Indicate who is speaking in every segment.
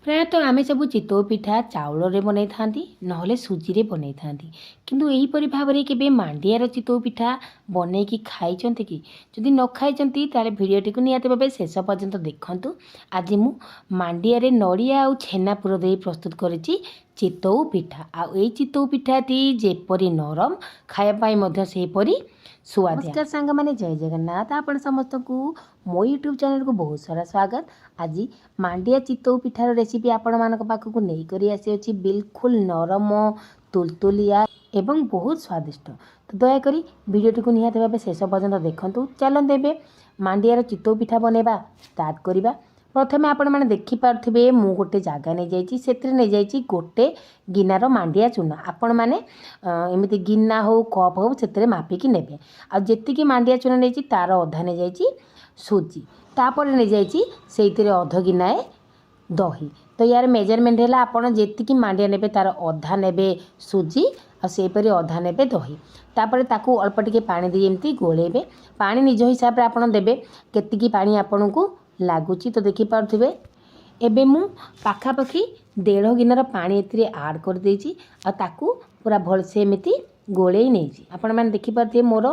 Speaker 1: ପ୍ରାୟତଃ ଆମେ ସବୁ ଚିତଉ ପିଠା ଚାଉଳରେ ବନେଇଥାନ୍ତି ନହେଲେ ସୁଜିରେ ବନେଇଥାନ୍ତି, କିନ୍ତୁ ଏହିପରି ଭାବରେ କେବେ ମାଣ୍ଡିଆର ଚିତଉ ପିଠା ବନେଇକି ଖାଇଛନ୍ତି କି? ଯଦି ନ ଖାଇଛନ୍ତି ତାହେଲେ ଭିଡ଼ିଓଟିକୁ ନିହାତି ଭାବେ ଶେଷ ପର୍ଯ୍ୟନ୍ତ ଦେଖନ୍ତୁ। ଆଜି ମୁଁ ମାଣ୍ଡିଆରେ ନଡ଼ିଆ ଆଉ ଛେନା ପୁର ଦେଇ ପ୍ରସ୍ତୁତ କରିଛି ଚିତଉ ପିଠା। ଆଉ ଏଇ ଚିତଉ ପିଠାଟି ଯେପରି ନରମ, ଖାଇବା ପାଇଁ ମଧ୍ୟ ସେହିପରି ସୁଆଦିଆ। ନମସ୍କାର ସାଙ୍ଗମାନେ, ଜୟ ଜଗନ୍ନାଥ। ଆପଣ ସମସ୍ତଙ୍କୁ ମୋ ୟୁଟ୍ୟୁବ୍ ଚ୍ୟାନେଲକୁ ବହୁତ ସାରା ସ୍ୱାଗତ। ଆଜି ମାଣ୍ଡିଆ ଚିତଉ ପିଠାର ରେସିପି ଆପଣମାନଙ୍କ ପାଖକୁ ନେଇକରି ଆସିଅଛି। ବିଲକୁଲ ନରମ, ତୁଲତୁଲିଆ ଏବଂ ବହୁତ ସ୍ୱାଦିଷ୍ଟ। ତ ଦୟାକରି ଭିଡ଼ିଓଟିକୁ ନିହାତି ଭାବେ ଶେଷ ପର୍ଯ୍ୟନ୍ତ ଦେଖନ୍ତୁ। ଚାଲନ୍ତୁ ଏବେ ମାଣ୍ଡିଆର ଚିତଉ ପିଠା ବନେଇବା ଷ୍ଟାର୍ଟ କରିବା। ପ୍ରଥମେ ଆପଣମାନେ ଦେଖିପାରୁଥିବେ ମୁଁ ଗୋଟେ ଜାଗା ନେଇଯାଇଛି, ସେଥିରେ ନେଇଯାଇଛି ଗୋଟେ ଗିନାର ମାଣ୍ଡିଆ ଚୂନା। ଆପଣମାନେ ଏମିତି ଗିନା ହେଉ କପ୍ ହେଉ ସେଥିରେ ମାପିକି ନେବେ। ଆଉ ଯେତିକି ମାଣ୍ଡିଆ ଚୂନା ନେଇଛି ତା'ର ଅଧା ନେଇଯାଇଛି ସୁଜି, ତାପରେ ନେଇଯାଇଛି ସେଇଥିରେ ଅଧ ଗିନାଏ ଦହି। ତ ୟାର ମେଜରମେଣ୍ଟ ହେଲା ଆପଣ ଯେତିକି ମାଣ୍ଡିଆ ନେବେ ତା'ର ଅଧା ନେବେ ସୁଜି ଆଉ ସେହିପରି ଅଧା ନେବେ ଦହି। ତାପରେ ତାକୁ ଅଳ୍ପ ଟିକେ ପାଣି ଦେଇ ଏମିତି ଗୋଳେଇବେ। ପାଣି ନିଜ ହିସାବରେ ଆପଣ ଦେବେ, କେତିକି ପାଣି ଆପଣଙ୍କୁ ଲାଗୁଛି। ତ ଦେଖିପାରୁଥିବେ ଏବେ ମୁଁ ପାଖାପାଖି 1.5 ଗିନାର ପାଣି ଏଥିରେ ଆଡ଼୍ କରିଦେଇଛି ଆଉ ତାକୁ ପୁରା ଭଲସେ ଏମିତି ଗୋଳେଇ ନେଇଛି। ଆପଣମାନେ ଦେଖିପାରୁଥିବେ ମୋର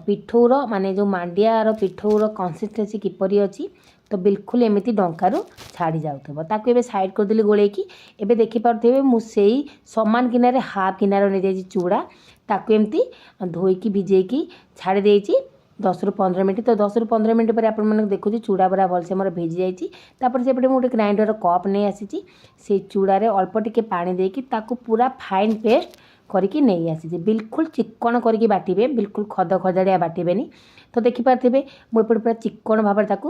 Speaker 1: ପିଠଉର ମାନେ ଯେଉଁ ମାଣ୍ଡିଆର ପିଠଉର କନସିଷ୍ଟେନ୍ସି କିପରି ଅଛି। ତ ବିଲକୁଲ ଏମିତି ଡଙ୍କାରୁ ଛାଡ଼ି ଯାଉଥିବ। ତାକୁ ଏବେ ସାଇଡ଼୍ କରିଦେଲି ଗୋଳେଇକି। ଏବେ ଦେଖିପାରୁଥିବେ ମୁଁ ସେଇ ସମାନ ଗିନାରେ ହାଫ୍ ଗିନାର ନେଇଯାଇଛି ଚୁଡ଼ା, ତାକୁ ଏମିତି ଧୋଇକି ଭିଜେଇକି ଛାଡ଼ି ଦେଇଛି 10ରୁ 15 ମିନିଟ୍। ତ 10ରୁ 15 ମିନିଟ୍ ପରେ ଆପଣମାନଙ୍କୁ ଦେଖୁଛି ଚୁଡ଼ା ପୁରା ଭଲସେ ମୋର ଭିଜି ଯାଇଛି। ତାପରେ ସେପଟେ ମୁଁ ଗୋଟେ ଗ୍ରାଇଣ୍ଡର କପ୍ ନେଇ ଆସିଛି, ସେଇ ଚୁଡ଼ାରେ ଅଳ୍ପ ଟିକେ ପାଣି ଦେଇକି ତାକୁ ପୁରା ଫାଇନ୍ ପେଷ୍ଟ କରିକି ନେଇ ଆସିଛି। ବିଲକୁଲ ଚିକ୍କଣ କରିକି ବାଟିବେ, ବିଲକୁଲ ଖଦଖଦଡ଼ିଆ ବାଟିବେନି। ତ ଦେଖିପାରୁଥିବେ ମୁଁ ଏପଟେ ପୁରା ଚିକ୍କଣ ଭାବରେ ତାକୁ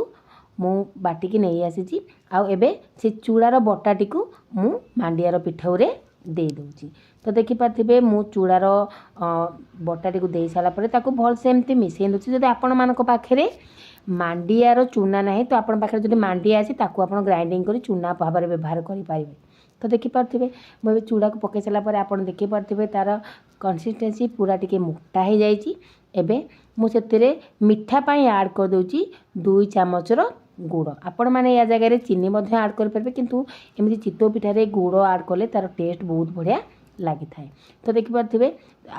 Speaker 1: ମୁଁ ବାଟିକି ନେଇ ଆସିଛି। ଆଉ ଏବେ ସେ ଚୁଡ଼ାର ବଟାଟିକୁ ମୁଁ ମାଣ୍ଡିଆର ପିଠଉରେ ଦେଇ ଦେଉଛି। ତ ଦେଖିପାରୁଥିବେ ମୁଁ ଚୁଡ଼ାର ବଟାଟିକୁ ଦେଇ ସାରିଲା ପରେ ତାକୁ ଭଲସେ ଏମିତି ମିଶାଇ ଦେଉଛି। ଯଦି ଆପଣମାନଙ୍କ ପାଖରେ ମାଣ୍ଡିଆର ଚୂନା ନାହିଁ ତ ଆପଣଙ୍କ ପାଖରେ ଯଦି ମାଣ୍ଡିଆ ଅଛି ତାକୁ ଆପଣ ଗ୍ରାଇଣ୍ଡିଙ୍ଗ କରି ଚୂନା ଭାବରେ ବ୍ୟବହାର କରିପାରିବେ। ତ ଦେଖିପାରୁଥିବେ ମୁଁ ଏବେ ଚୁଡ଼ାକୁ ପକାଇ ସାରିଲା ପରେ ଆପଣ ଦେଖିପାରୁଥିବେ ତା'ର କନସିଷ୍ଟେନ୍ସି ପୁରା ଟିକେ ମୋଟା ହେଇଯାଇଛି। ଏବେ ମୁଁ ସେଥିରେ ମିଠା ପାଇଁ ଆଡ଼୍ କରିଦେଉଛି 2 ଚାମଚର ଗୁଡ଼। ଆପଣମାନେ ୟା ଜାଗାରେ ଚିନି ମଧ୍ୟ ଆଡ଼୍ କରିପାରିବେ, କିନ୍ତୁ ଏମିତି ଚିତଉ ପିଠାରେ ଗୁଡ଼ ଆଡ଼୍ କଲେ ତା'ର ଟେଷ୍ଟ ବହୁତ ବଢ଼ିଆ ଲାଗିଥାଏ। ତ ଦେଖିପାରୁଥିବେ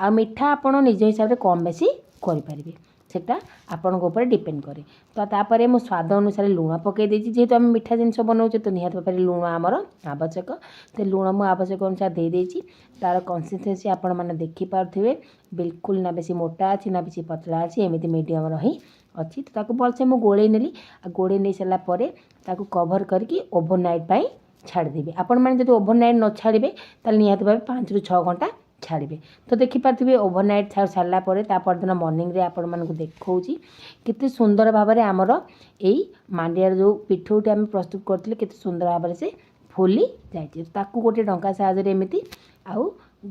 Speaker 1: ଆଉ ମିଠା ଆପଣ ନିଜ ହିସାବରେ କମ୍ ବେଶୀ କରିପାରିବେ, ସେଟା ଆପଣଙ୍କ ଉପରେ ଡିପେଣ୍ଡ କରେ। ତ ତାପରେ ମୁଁ ସ୍ୱାଦ ଅନୁସାରେ ଲୁଣ ପକାଇ ଦେଇଛି। ଯେହେତୁ ଆମେ ମିଠା ଜିନିଷ ବନାଉଛେ ତ ନିହାତି ଭାବରେ ଲୁଣ ଆମର ଆବଶ୍ୟକ। ତ ଲୁଣ ମୁଁ ଆବଶ୍ୟକ ଅନୁସାରେ ଦେଇଦେଇଛି। ତା'ର କନସିଷ୍ଟେନ୍ସି ଆପଣମାନେ ଦେଖିପାରୁଥିବେ ବିଲକୁଲ ନା ବେଶୀ ମୋଟା ଅଛି ନା ବେଶୀ ପତଳା ଅଛି, ଏମିତି ମିଡ଼ିୟମର ହିଁ ଅଛି। ତ ତାକୁ ଭଲସେ ମୁଁ ଗୋଳେଇ ନେଲି। ଆଉ ଗୋଳେଇ ନେଇ ସାରିଲା ପରେ ତାକୁ କଭର୍ କରିକି ଓଭରନାଇଟ୍ ପାଇଁ ଛାଡ଼ିଦେବି। ଆପଣମାନେ ଯଦି ଓଭରନାଇଟ୍ ନ ଛାଡ଼ିବେ ତାହେଲେ ନିହାତି ଭାବେ 5ରୁ 6 ଘଣ୍ଟା ଛାଡ଼ିବେ। ତ ଦେଖିପାରୁଥିବେ ଓଭରନାଇଟ୍ ଛାଡ଼ି ସାରିଲା ପରେ ତା ପରଦିନ ମର୍ଣ୍ଣିଂରେ ଆପଣମାନଙ୍କୁ ଦେଖାଉଛି କେତେ ସୁନ୍ଦର ଭାବରେ ଆମର ଏଇ ମାଣ୍ଡିଆର ଯେଉଁ ପିଠଉଟି ଆମେ ପ୍ରସ୍ତୁତ କରିଥିଲେ କେତେ ସୁନ୍ଦର ଭାବରେ ସେ ଫୁଲି ଯାଇଛି। ତାକୁ ଗୋଟେ ଡଙ୍କା ସାହାଯ୍ୟରେ ଏମିତି ଆଉ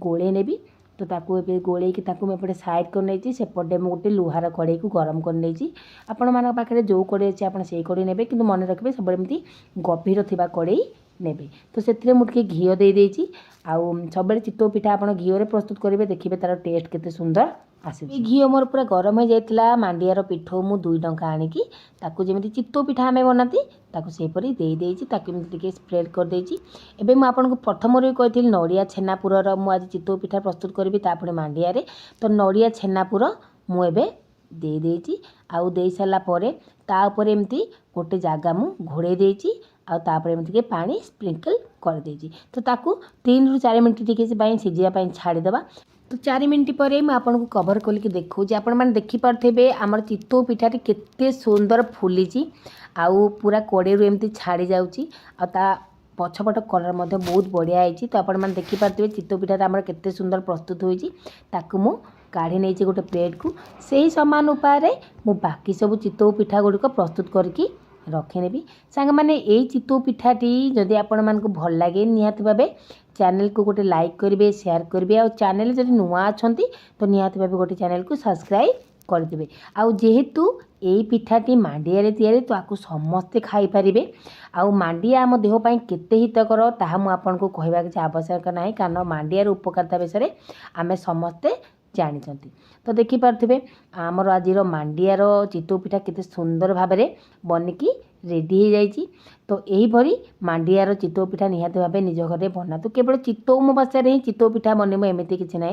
Speaker 1: ଗୋଳେଇ ନେବି। ତ ତାକୁ ଏବେ ଗୋଳେଇକି ତାକୁ ମୁଁ ଏପଟେ ସାଇଡ଼୍ କରି ନେଇଛି। ସେପଟେ ମୁଁ ଗୋଟେ ଲୁହାର କଡ଼େଇକୁ ଗରମ କରି ନେଇଛି। ଆପଣମାନଙ୍କ ପାଖରେ ଯେଉଁ କଡ଼େଇ ଅଛି ଆପଣ ସେଇ କଡ଼େଇ ନେବେ, କିନ୍ତୁ ମନେ ରଖିବେ ସବୁବେଳେ ଏମିତି ଗଭୀର ଥିବା କଡ଼େଇ ନେବେ। ତ ସେଥିରେ ମୁଁ ଟିକେ ଘିଅ ଦେଇଦେଇଛି। ଆଉ ସବୁବେଳେ ଚିତଉ ପିଠା ଆପଣ ଘିଅରେ ପ୍ରସ୍ତୁତ କରିବେ, ଦେଖିବେ ତା'ର ଟେଷ୍ଟ କେତେ ସୁନ୍ଦର ଆସିବ। ଏ ଘିଅ ମୋର ପୁରା ଗରମ ହୋଇଯାଇଥିଲା। ମାଣ୍ଡିଆର ପିଠଉ ମୁଁ 2 ଡଙ୍କା ଆଣିକି ତାକୁ ଯେମିତି ଚିତଉ ପିଠା ଆମେ ବନାନ୍ତି ତାକୁ ସେହିପରି ଦେଇଦେଇଛି। ତାକୁ ଏମିତି ଟିକେ ସ୍ପ୍ରେଡ୍ କରିଦେଇଛି। ଏବେ ମୁଁ ଆପଣଙ୍କୁ ପ୍ରଥମରୁ ବି କହିଥିଲି ନଡ଼ିଆ ଛେନା ପୁରର ମୁଁ ଆଜି ଚିତଉ ପିଠା ପ୍ରସ୍ତୁତ କରିବି, ତାପରେ ମାଣ୍ଡିଆରେ। ତ ନଡ଼ିଆ ଛେନା ପୁର ମୁଁ ଏବେ ଦେଇଦେଇଛି। ଆଉ ଦେଇ ସାରିଲା ପରେ ତା ଉପରେ ଏମିତି ଗୋଟେ ଜାଗା ମୁଁ ଘୋଡ଼େଇ ଦେଇଛି। ଆଉ ତାପରେ ଏମିତି ଟିକେ ପାଣି ସ୍ପ୍ରିଙ୍କଲ୍ କରିଦେଇଛି। ତ ତାକୁ 3ରୁ 4 ମିନିଟ୍ ଟିକେ ପାଇଁ ସିଝିବା ପାଇଁ ଛାଡ଼ିଦେବା। ତ 4 ମିନିଟ୍ ପରେ ମୁଁ ଆପଣଙ୍କୁ କଭର୍ କରିକି ଦେଖାଉଛି। ଆପଣମାନେ ଦେଖିପାରୁଥିବେ ଆମର ଚିତଉ ପିଠାଟି କେତେ ସୁନ୍ଦର ଫୁଲିଛି ଆଉ ପୁରା କଡ଼େଇରୁ ଏମିତି ଛାଡ଼ି ଯାଉଛି। ଆଉ ତା ପଛପଟ କଲର୍ ମଧ୍ୟ ବହୁତ ବଢ଼ିଆ ହେଇଛି। ତ ଆପଣମାନେ ଦେଖିପାରୁଥିବେ ଚିତଉ ପିଠାଟା ଆମର କେତେ ସୁନ୍ଦର ପ୍ରସ୍ତୁତ ହୋଇଛି। ତାକୁ ମୁଁ କାଢ଼ି ନେଇଛି ଗୋଟେ ପ୍ଲେଟ୍କୁ। ସେହି ସମାନ ଉପାୟରେ ମୁଁ ବାକି ସବୁ ଚିତଉ ପିଠା ଗୁଡ଼ିକ ପ୍ରସ୍ତୁତ କରିକି ରଖିନେବି। ସାଙ୍ଗମାନେ ଏଇ ଚିତଉ ପିଠାଟି ଯଦି ଆପଣମାନଙ୍କୁ ଭଲ ଲାଗେ ନିହାତି ଭାବେ ଚ୍ୟାନେଲକୁ ଗୋଟେ ଲାଇକ୍ କରିବେ, ସେୟାର କରିବେ। ଆଉ ଚ୍ୟାନେଲ ଯଦି ନୂଆ ଅଛନ୍ତି ତ ନିହାତି ଭାବେ ଗୋଟେ ଚ୍ୟାନେଲକୁ ସବସ୍କ୍ରାଇବ୍ କରିଦେବେ। ଆଉ ଯେହେତୁ ଏଇ ପିଠାଟି ମାଣ୍ଡିଆରେ ତିଆରି ତ ଆକୁ ସମସ୍ତେ ଖାଇପାରିବେ। ଆଉ ମାଣ୍ଡିଆ ଆମ ଦେହ ପାଇଁ କେତେ ହିତକର ତାହା ମୁଁ ଆପଣଙ୍କୁ କହିବା କିଛି ଆବଶ୍ୟକ ନାହିଁ, କାରଣ ମାଣ୍ଡିଆର ଉପକାରିତା ବିଷୟରେ ଆମେ ସମସ୍ତେ ଜାଣିଛନ୍ତି। ତ ଦେଖିପାରୁଥିବେ ଆମର ଆଜିର ମାଣ୍ଡିଆର ଚିତଉ ପିଠା କେତେ ସୁନ୍ଦର ଭାବରେ ବନିକି रेडी हो जाइए। तो यहीपरी मांडियार चितौ पिठा निहाती भाव निज घर बनातु। केवल चितौ अमावास्या ही चितौ पिठा बनइबो एमती किसी ना,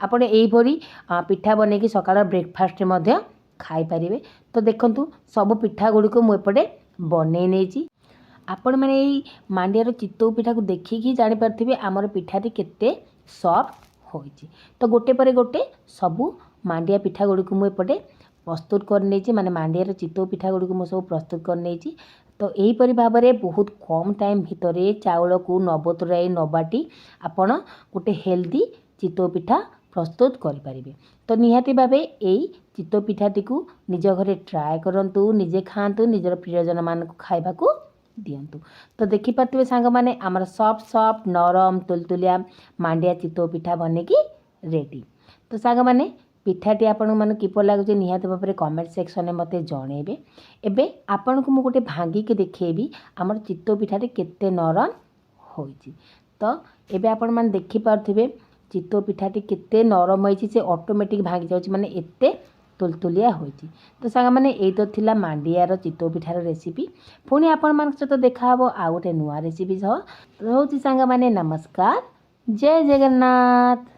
Speaker 1: आपड़ यहीपरी पिठा बनईकि सकाळ ब्रेकफास्ट खाईपारे। तो देखु सब पिठा गुड़िक मुझे बनई नहीं। आपण मैंने मांडियार चितौ पिठा को देखिकी जानीपारे आमर पिठाटी केते सॉफ्ट होइछि। तो गोटे पर गोटे सबू मांडिया पिठा गुड़िक मुझे प्रस्तुत कर माने मांडियार चितौ पिठा गुड़िक मु सब प्रस्तुत कर। तो यहीपरि भाव में बहुत कम टाइम भितर चाउल को न बतुराई न बाटी आपण गोटे हेल्दी चितौ पिठा प्रस्तुत करें। तो निहाती भाव यही चितौ पिठाटी को निज घरे ट्राए करूँ, निजे खातु, निजर प्रियजन मान खाइबा को दिंतु। तो देखिपे सांग मैंने आमर सॉफ्ट सॉफ्ट नरम तुलतुलिया मांडिया चितौ पिठा बनईकि रेडी। तो सांग मैंने पिठाटी आपण मन किपर लगुच निहाती भाव में कमेंट सेक्शन में मत जनइबे। एबे आपण को मुझे भांगिक देखेबी आमर चितौ पिठाटी केते नरम होइछि। तो एबे आपण मन देखि पारथिबे चितौ पिठाटी केते नरम होइछि, से ऑटोमेटिक भांगी जाउछि, माने एते तुलतुलिया होइछि। तो सांग मैंने यही तो थिला मांडियार चितौ पिठार रेसिपी। पुणी आपण मान सहित देखा हबो आ गोटे नुआ रेसिपी सह। रोची सांग मैंने नमस्कार, जय जगन्नाथ।